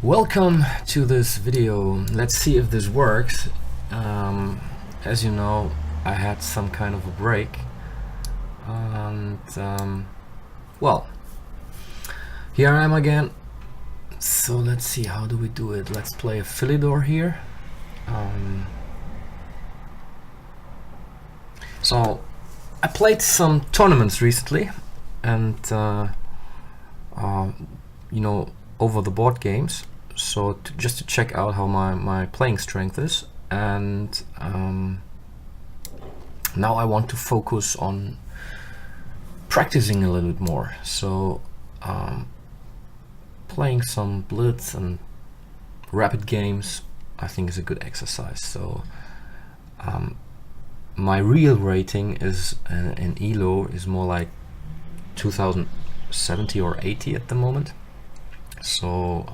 Welcome to this video. Let's see if this works. As you know, I had some kind of a break, and well, here I am again. So let's see, how do we do it? Let's play a Philidor here. So I played some tournaments recently, and you know, over the board games, so just to check out how my playing strength is, and now I want to focus on practicing a little bit more. So playing some blitz and rapid games I think is a good exercise. So my real rating is in ELO is more like 2070 or 80 at the moment. So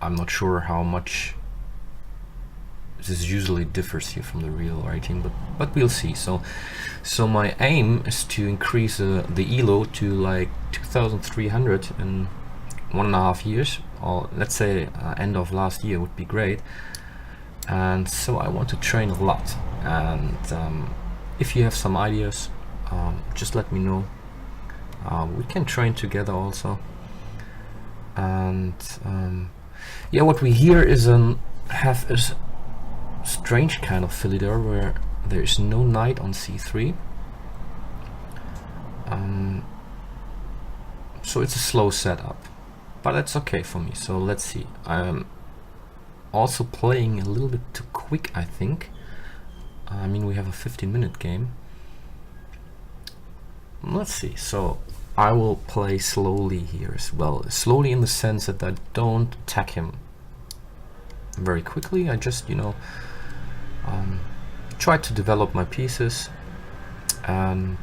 I'm not sure how much this usually differs here from the real rating, but we'll see. So my aim is to increase the ELO to like 2300 in 1.5 years, or let's say end of last year would be great. And so I want to train a lot, and if you have some ideas, just let me know. We can train together also. And yeah, what we hear is have a strange kind of Philidor where there is no knight on c3. So it's a slow setup, but that's okay for me. So let's see. I'm also playing a little bit too quick, I think. I mean, we have a 15-minute game. Let's see. So I will play slowly here as well. Slowly in the sense that I don't attack him very quickly. I just, you know, try to develop my pieces and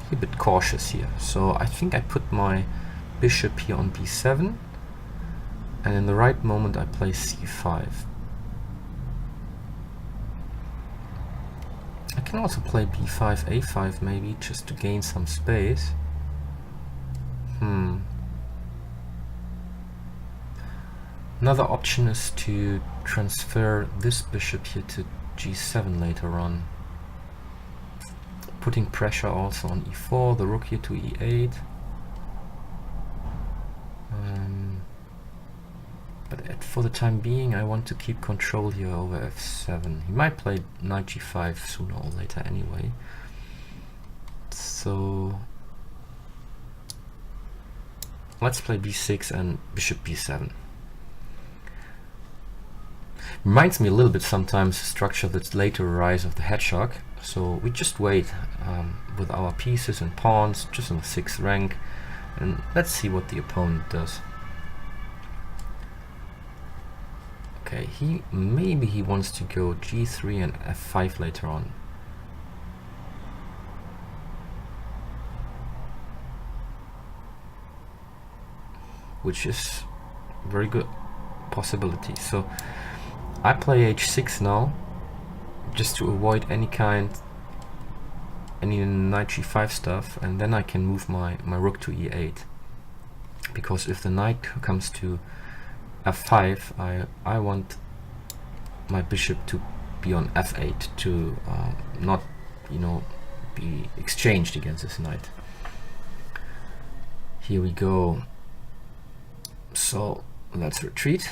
be a bit cautious here. So I think I put my bishop here on b7, and in the right moment I play c5. I can also play b5, a5 maybe, just to gain some space. Another option is to transfer this bishop here to g7 later on, putting pressure also on e4, the rook here to e8. But for the time being I want to keep control here over f7. He might play knight g5 sooner or later anyway. So let's play b6 and bishop b7. Reminds me a little bit sometimes the structure that's later rise of the hedgehog. So we just wait with our pieces and pawns just on the 6th rank, and let's see what the opponent does. Okay, maybe he wants to go g3 and f5 later on. Which is a very good possibility. So I play h6 now, just to avoid any knight g5 stuff, and then I can move my rook to e8. Because if the knight comes to f5, I want my bishop to be on f8 to not, you know, be exchanged against this knight. Here we go. So let's retreat.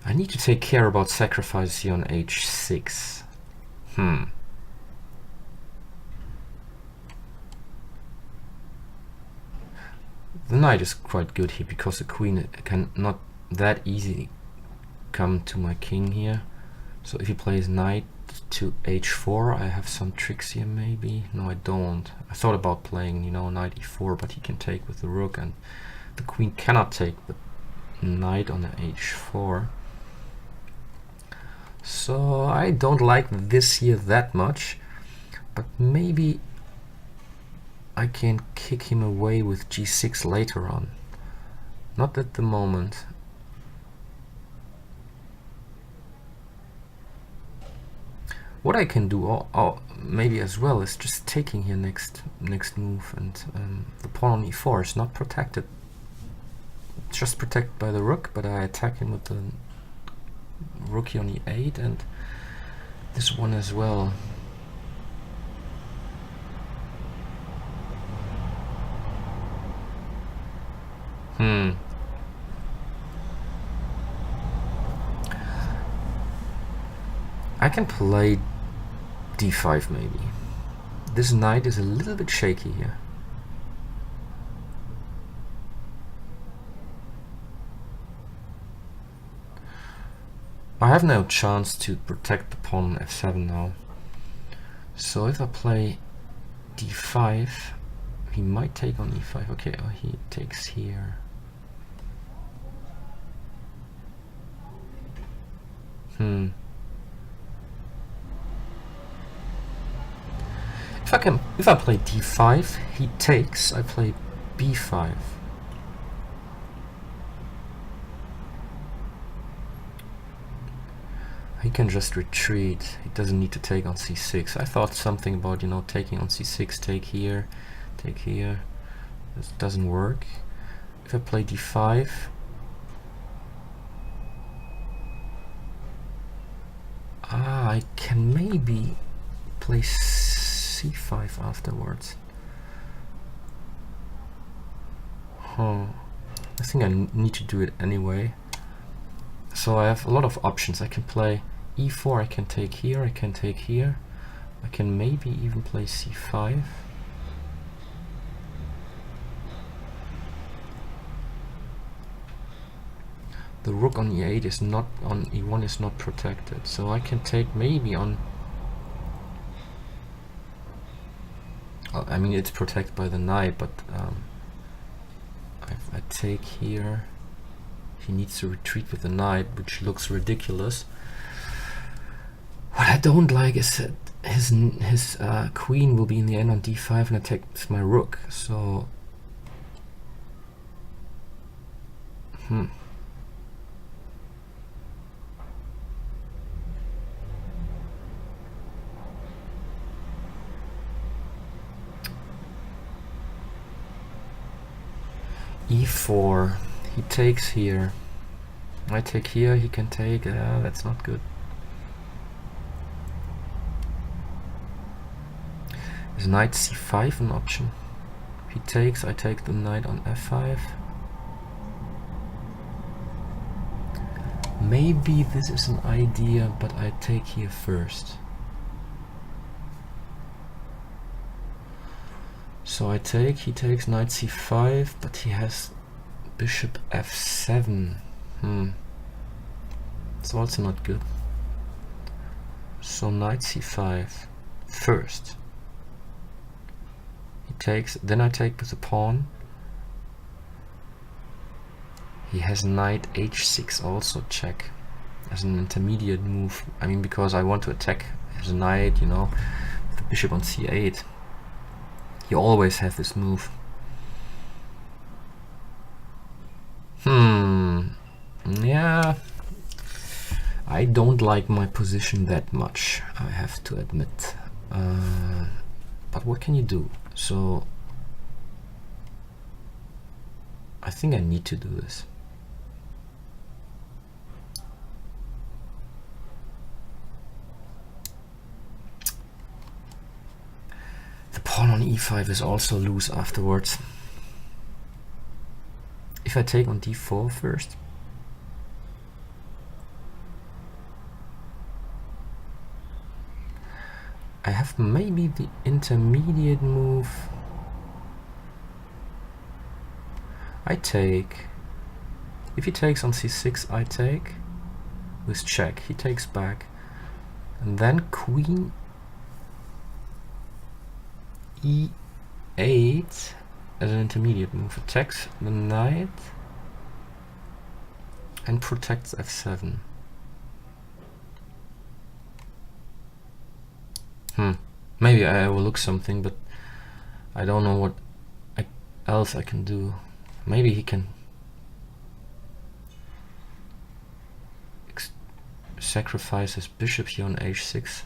I need to take care about sacrifice here on h6. The knight is quite good here because the queen can not that easily come to my king here. So if he plays knight to h4, I have some tricks here maybe. No, I don't. I thought about playing, you know, knight e4, but he can take with the rook, and the queen cannot take the knight on the h4. So I don't like this here that much, but maybe I can kick him away with g6 later on. Not at the moment. What I can do maybe as well is just taking here next move, and the pawn on e4 is not protected. It's just protected by the rook, but I attack him with the rook on e8 and this one as well. I can play d5 maybe. This knight is a little bit shaky here. I have no chance to protect the pawn on f7 now. So if I play d5, he might take on e5. Okay, oh, he takes here. If I play d5, he takes. I play b5. He can just retreat. He doesn't need to take on c6. I thought something about, you know, taking on c6, take here, take here. This doesn't work. If I play d5, I can maybe play c5 afterwards. I think I need to do it anyway. So I have a lot of options. I can play e4, I can take here, I can take here. I can maybe even play c5. The rook on e8 is not, on e1 is not protected, so I can take maybe on... I mean, it's protected by the knight, but if I take here, he needs to retreat with the knight, which looks ridiculous. What I don't like is that his queen will be in the end on d5 and attacks my rook, so... e4, he takes here. I take here, he can take. That's not good. Is knight c5 an option? He takes, I take the knight on f5. Maybe this is an idea, but I take here first. So I take, he takes knight c5, but he has bishop f7. It's also not good. So knight c5 first. He takes, then I take with the pawn. He has knight h6 also, check, as an intermediate move. I mean, because I want to attack his knight, you know, with the bishop on c8. You always have this move. Yeah, I don't like my position that much, I have to admit. But what can you do? So I think I need to do this. The pawn on e5 is also loose afterwards. If I take on d4 first, I have maybe the intermediate move. I take. If he takes on c6, I take with check. He takes back, and then queen e8 as an intermediate move. Attacks the knight and protects f7. Maybe I overlook something, but I don't know what else I can do. Maybe he can sacrifice his bishop here on h6.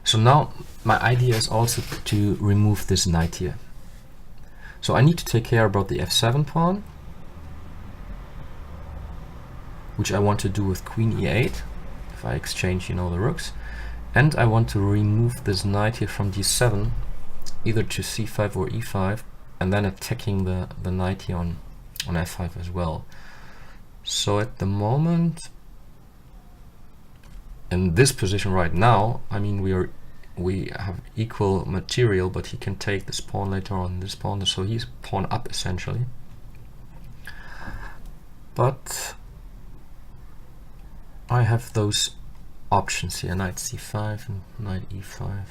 So now my idea is also to remove this knight here. So I need to take care about the f7 pawn, which I want to do with queen e8 if I exchange, you know, the rooks. And I want to remove this knight here from d7, either to c5 or e5, and then attacking the knight here on f5 as well. So at the moment, in this position right now, I mean, we have equal material, but he can take this pawn later on, this pawn, so he's pawn up essentially. But I have those options here, knight c5 and knight e5.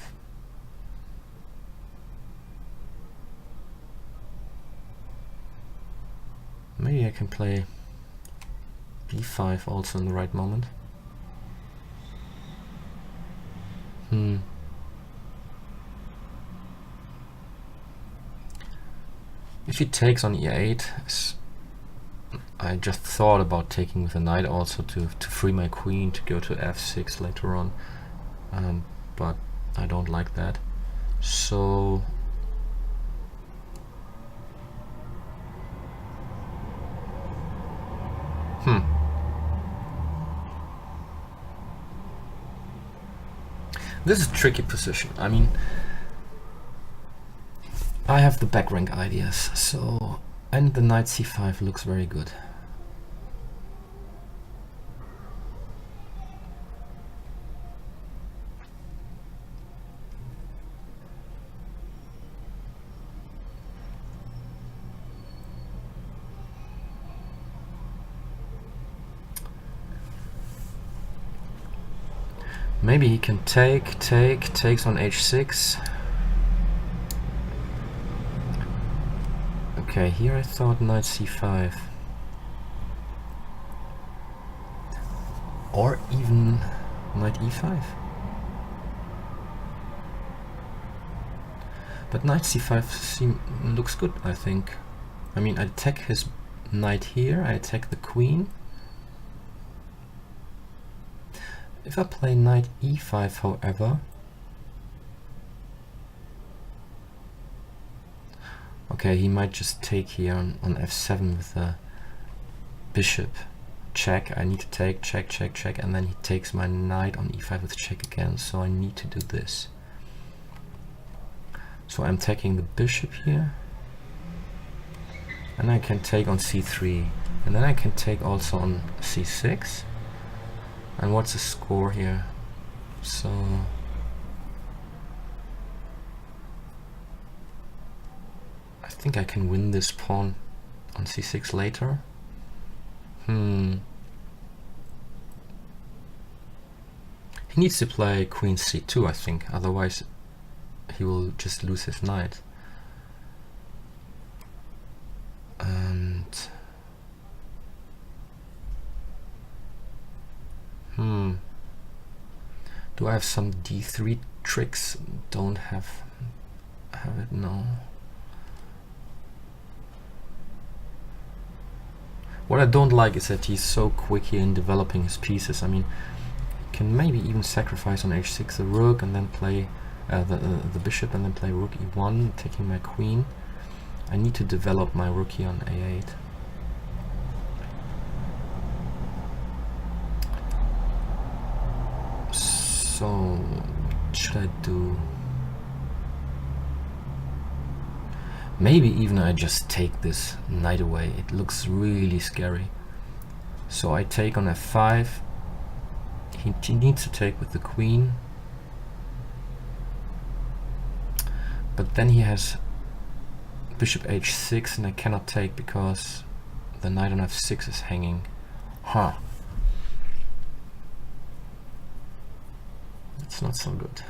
Maybe I can play b5 also in the right moment. If he takes on e8, I just thought about taking with the knight also to free my queen to go to f6 later on, but I don't like that. So this is a tricky position. I mean, I have the back rank ideas, so, and the knight c5 looks very good. Maybe he can takes on h6. Okay, here I thought knight c5. Or even knight e5. But knight c5 looks good, I think. I mean, I attack his knight here, I attack the queen. If I play knight e5, however, okay, he might just take here on f7 with the bishop. Check, I need to take, check, check, check, and then he takes my knight on e5 with check again, so I need to do this. So I'm taking the bishop here, and I can take on c3, and then I can take also on c6. And what's the score here? So I think I can win this pawn on c6 later. He needs to play queen c2, I think, otherwise he will just lose his knight. And do I have some d3 tricks? Don't have it, no. What I don't like is that he's so quick here in developing his pieces. I mean, he can maybe even sacrifice on h6 the rook and then play the bishop and then play rook e1, taking my queen. I need to develop my rook here on a8. So, what should I do? Maybe even I just take this knight away. It looks really scary. So I take on f5. He needs to take with the queen. But then he has bishop h6 and I cannot take because the knight on f6 is hanging. It's not so good.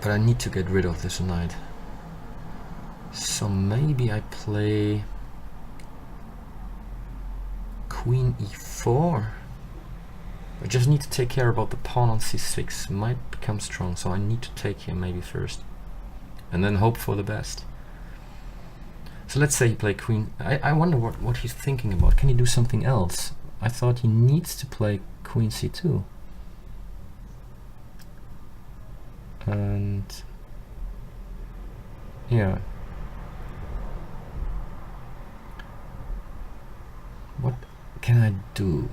But I need to get rid of this knight. So maybe I play queen e4. I just need to take care about the pawn on c6. Might become strong, so I need to take here maybe first. And then hope for the best. So let's say he play queen. I wonder what he's thinking about. Can he do something else? I thought he needs to play queen c2. And yeah. What can I do?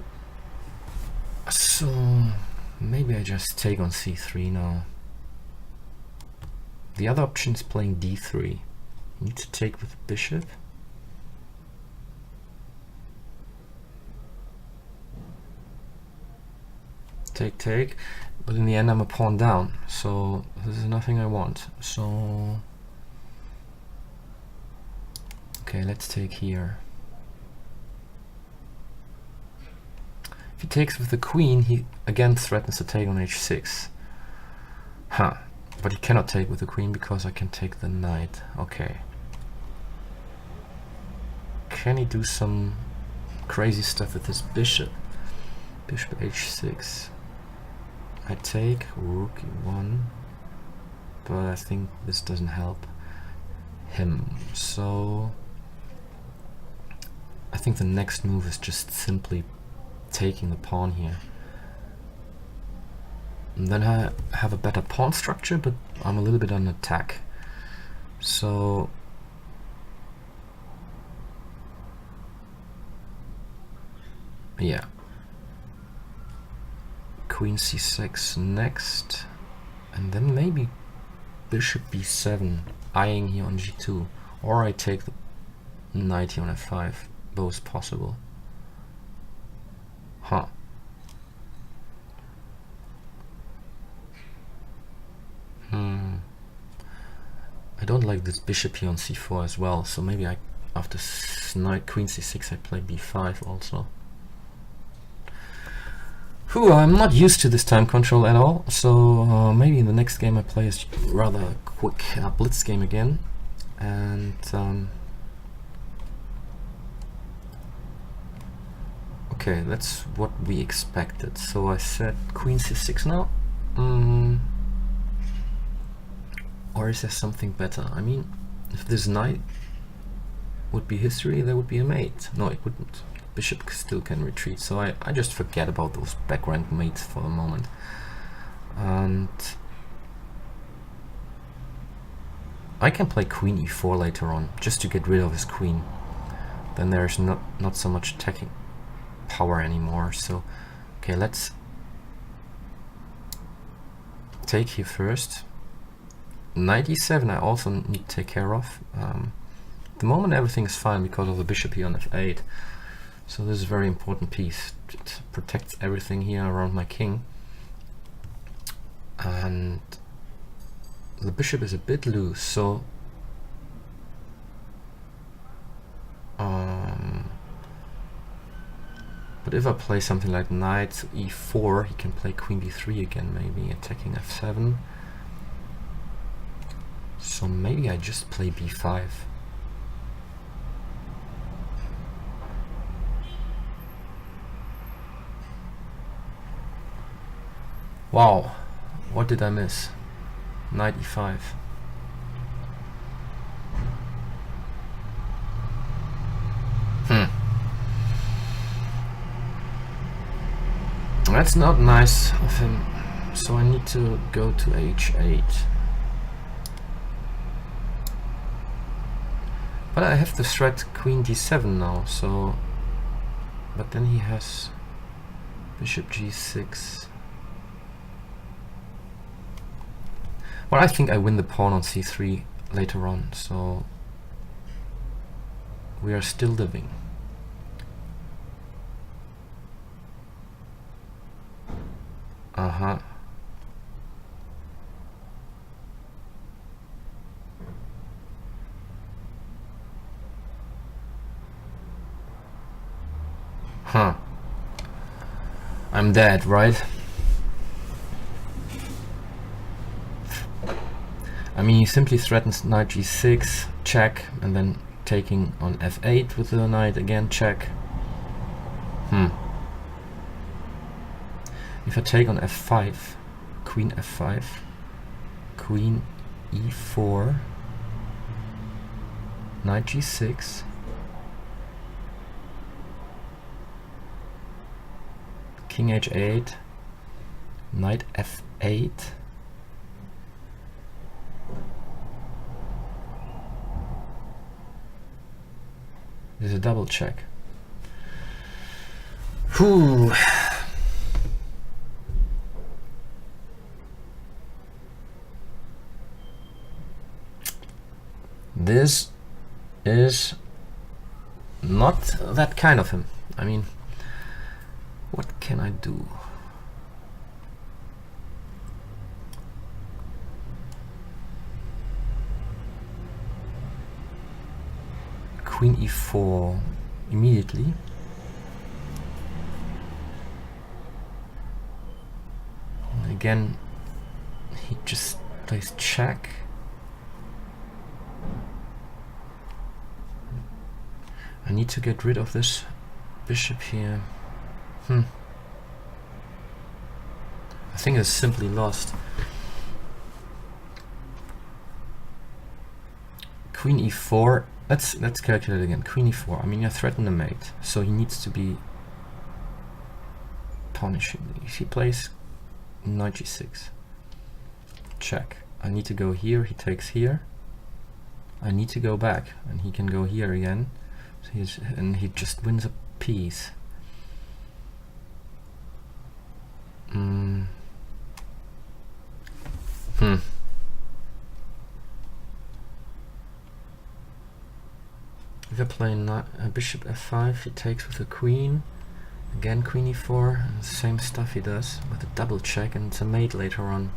So maybe I just take on c3 now. The other option is playing d3. You need to take with the bishop. Take, but in the end I'm a pawn down, so this is nothing I want. So okay, let's take here. If he takes with the queen, he again threatens to take on h6. Huh, but he cannot take with the queen because I can take the knight. Okay. Can he do some crazy stuff with his bishop? Bishop h6. I take rook e1, but I think this doesn't help him. So I think the next move is just simply taking the pawn here. And then I have a better pawn structure, but I'm a little bit on attack. So yeah. Queen c6 next, and then maybe bishop b7, eyeing here on g2, or I take the knight here on f5, both possible. Huh. I don't like this bishop here on c4 as well, so maybe I, after knight queen c6, I play b5 also. I'm not used to this time control at all, so maybe in the next game I play a rather quick blitz game again. And okay, that's what we expected. So I said queen c6 now. Or is there something better? I mean, if this knight would be history, there would be a mate. No, it wouldn't. Bishop still can retreat, so I just forget about those back rank mates for a moment. And I can play queen e4 later on, just to get rid of his queen. Then there's not so much attacking power anymore. So okay, let's take here first. Knight e7 I also need to take care of. At the moment everything is fine because of the bishop here on f8. So this is a very important piece. It protects everything here around my king. And the bishop is a bit loose, so but if I play something like knight e4, he can play queen b3 again, maybe attacking f7. So maybe I just play b5. Wow, what did I miss? Knight e5. That's not nice of him, so I need to go to h8. But I have the threat queen d7 now, so... But then he has bishop g6. Well, I think I win the pawn on c3 later on, so we are still living. Huh. I'm dead, right? I mean, he simply threatens knight g6, check, and then taking on f8 with the knight again, check. If I take on f5, queen f5, queen e4, Knight g6. King h8. Knight f8. There's a double check. Whew. This is not that kind of him. I mean, what can I do? Queen e4 immediately. And again, he just plays check. I need to get rid of this bishop here. I think it's simply lost. Queen e4. Let's calculate again. Queen e4. I mean, you threaten the mate, so he needs to be punishing. If he plays knight g6, check. I need to go here. He takes here. I need to go back, and he can go here again. So he just wins a piece. If I play bishop f5, he takes with the queen. Again, queen e4, and the same stuff he does with a double check, and it's a mate later on.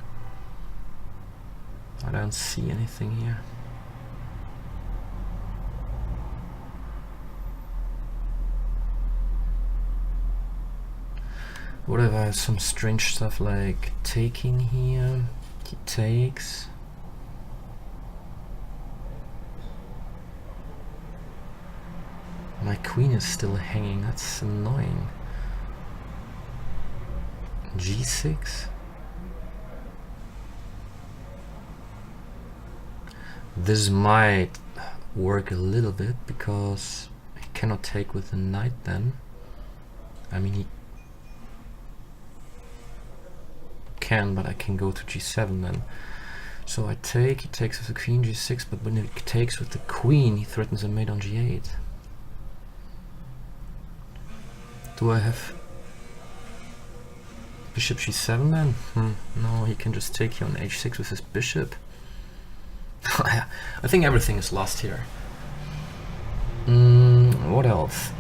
I don't see anything here. What if I have some strange stuff like taking here? He takes. My queen is still hanging, that's annoying. g6. This might work a little bit because he cannot take with the knight then. I mean, he can, but I can go to g7 then. So I take, he takes with the queen, g6, but when he takes with the queen, he threatens a mate on g8. Do I have bishop g7 then? No, he can just take here on h6 with his bishop. I think everything is lost here. What else?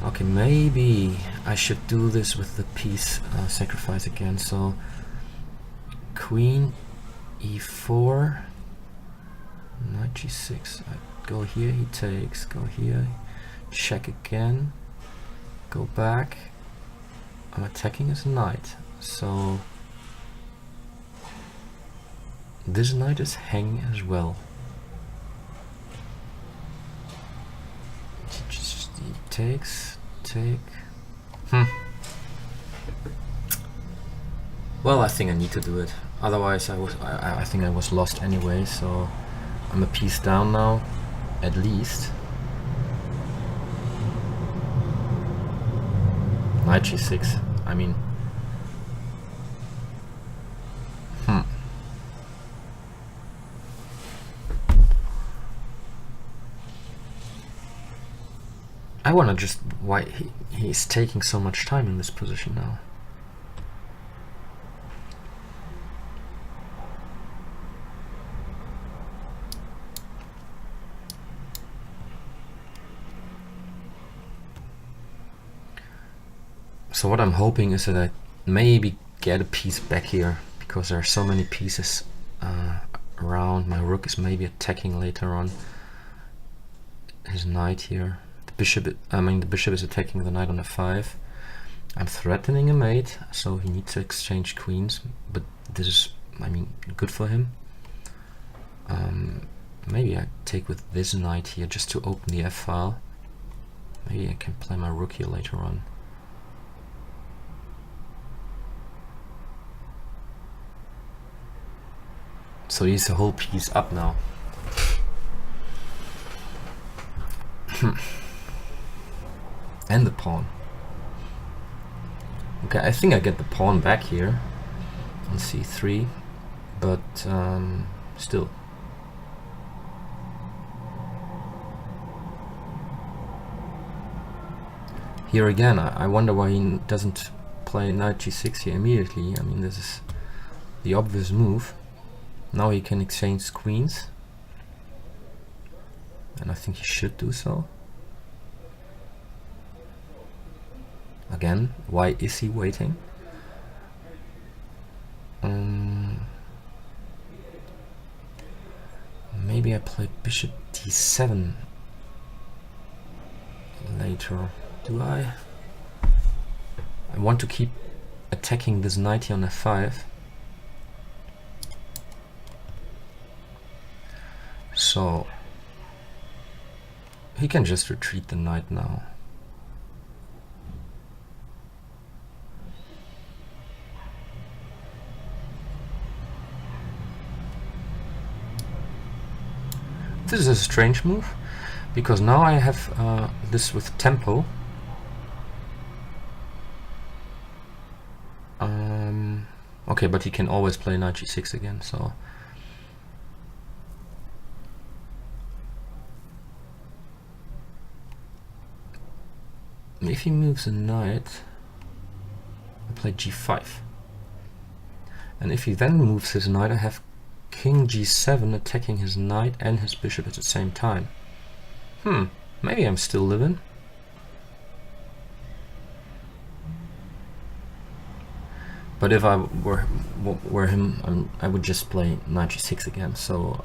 Okay, maybe I should do this with the piece sacrifice again. So queen e4, knight g6. I go here, he takes. Go here, check again. Go back. I'm attacking his knight. So this knight is hanging as well. He takes. Take. Well, I think I need to do it. Otherwise, I think I was lost anyway. So I'm a piece down now, at least. Knight g6. I mean, I wanna just why he's taking so much time in this position now. So what I'm hoping is that I maybe get a piece back here, because there are so many pieces around. My rook is maybe attacking later on his knight here. The bishop is attacking the knight on f5. I'm threatening a mate, so he needs to exchange queens, but this is, I mean, good for him. Maybe I take with this knight here just to open the f file. Maybe I can play my rook here later on. So he's a whole piece up now. And the pawn. Okay, I think I get the pawn back here on c3, but still. Here again, I wonder why he doesn't play knight g6 here immediately. I mean, this is the obvious move. Now he can exchange queens, and I think he should do so. Again, why is he waiting? Maybe I play bishop d7 later. Do I? I want to keep attacking this knight here on f5. So he can just retreat the knight now. This is a strange move, because now I have this with tempo. Okay, but he can always play knight g6 again, so if he moves a knight, I play g5, and if he then moves his knight, I have king g7 attacking his knight and his bishop at the same time. Maybe I'm still living. But if I were him, I would just play knight g6 again. So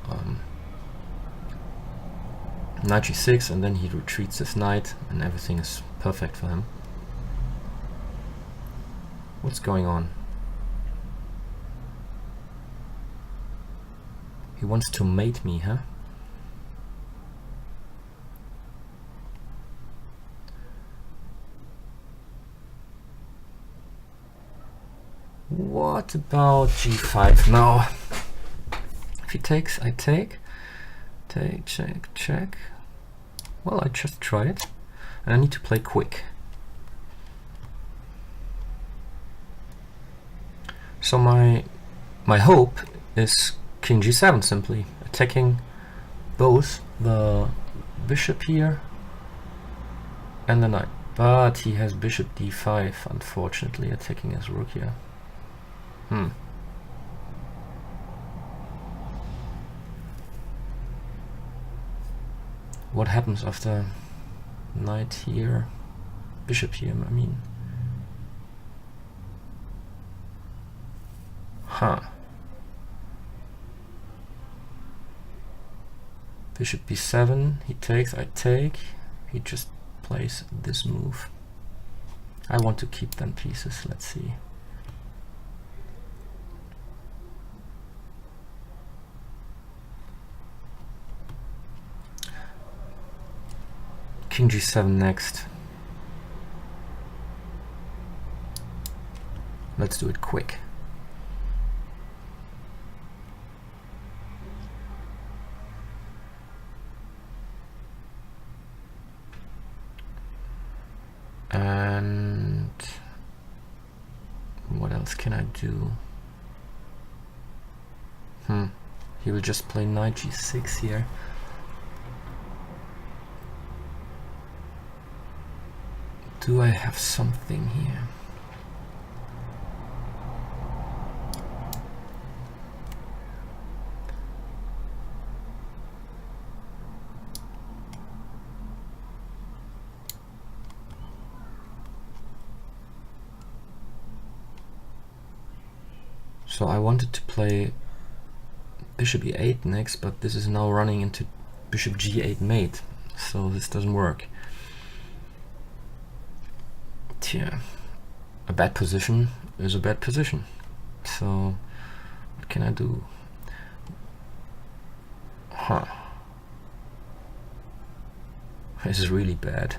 knight g6, and then he retreats his knight, and everything is perfect for him. What's going on? He wants to mate me, huh? What about g5 now? If he takes, I take. Take, check, check. Well, I just try it. And I need to play quick. So my hope is king g7, simply attacking both the bishop here and the knight. But he has bishop d5, unfortunately, attacking his rook here. What happens after knight here, bishop here, I mean? Bishop b7, he takes, I take. He just plays this move. I want to keep them pieces, let's see. King g7 next. Let's do it quick. And what else can I do? He will just play knight g6 here. Do I have something here? So I wanted to play bishop e8 next, but this is now running into bishop g8 mate, so this doesn't work. Yeah, a bad position is a bad position. So What can I do? Huh. This is really bad.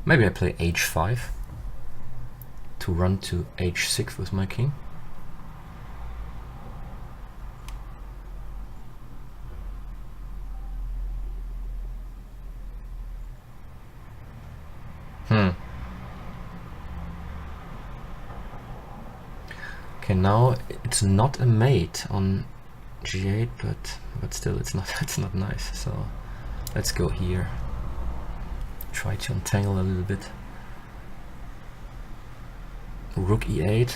Maybe I play h5 to run to h6 with my king. Okay, now it's not a mate on g8, but still it's not nice. So let's go here. Try to untangle a little bit. Rook e8.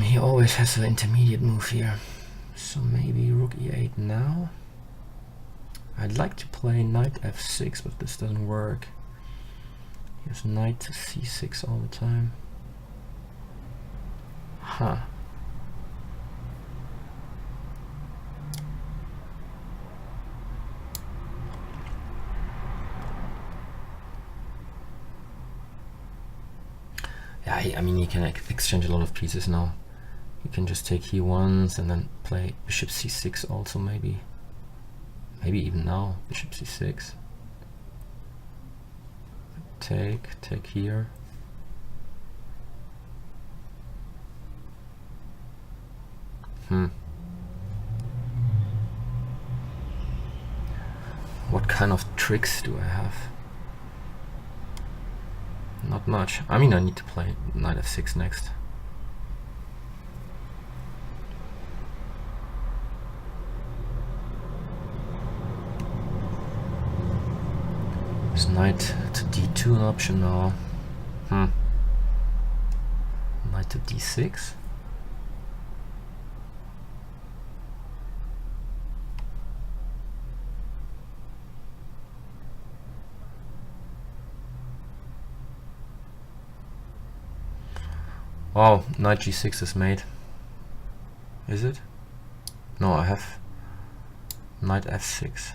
He always has an intermediate move here, so maybe rook e8 now. I'd like to play knight f6, but this doesn't work. He has knight to c6 all the time. Huh. Yeah, I mean, he can exchange a lot of pieces now. He can just take here once and then play bishop c6 also, maybe even now bishop c6. Take here. What kind of tricks do I have? Not much. I mean, I need to play knight f6 next. Is knight to d2 an option now? Knight to d6. Oh, knight g6 is made. Is it? No, I have knight f6.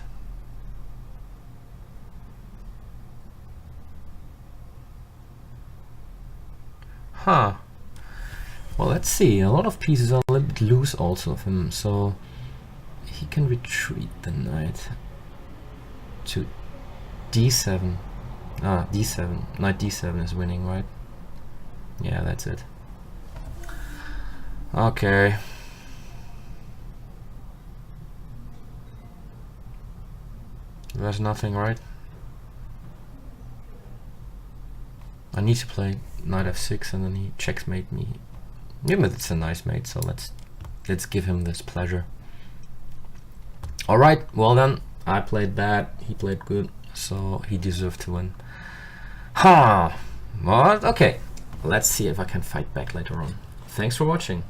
Huh. Well, let's see. A lot of pieces are a little bit loose also of him, so he can retreat the knight to d7. Ah, d7. Knight d7 is winning, right? Yeah, that's it. Okay. There's nothing, right? I need to play knight f6 and then he checkmate me. Yeah, but it's a nice mate, so let's give him this pleasure. Alright, well then, I played bad, he played good, so he deserved to win. Huh. Well, okay. Let's see if I can fight back later on. Thanks for watching.